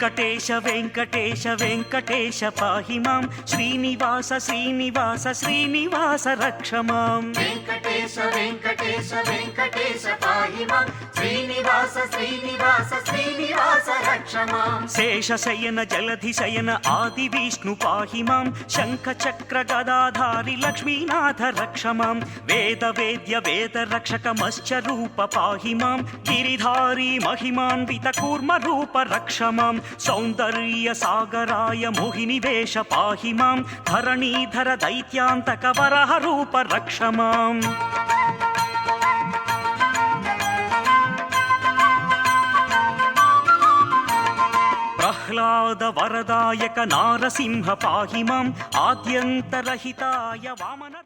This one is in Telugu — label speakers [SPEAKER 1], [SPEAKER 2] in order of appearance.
[SPEAKER 1] వెంకటేశ వెంకటేశ వెంకటేశ పాహి మాం శ్రీనివాస శ్రీనివాస శ్రీనివాస రక్ష మాం
[SPEAKER 2] వెంకటేశ వెంకటేశ వెంకటేశ పాహి మాం శ్రీనివాస శ్రీనివాస శ్రీనివాస రక్ష మాం
[SPEAKER 1] శేషశయన జలధి శయన ఆది విష్ణు పాహి మాం శంఖ చక్ర గదాధారి లక్ష్మీనాథ రక్ష మాం వేద వేద్య వేద రక్షకమశ్చ రూప పాహి మాం గిరిధారీ మహిమాన్విత కూర్మ రూప రక్ష మాం సౌందర్య సాగరాయ మోహిని వేష పాహి మాం ధరణీధర దైత్యాంతక వరహ రూప రక్ష మాం ప్రహ్లాద వరదాయక నారసింహ పాహి మాం ఆద్యంతరహితాయ వామన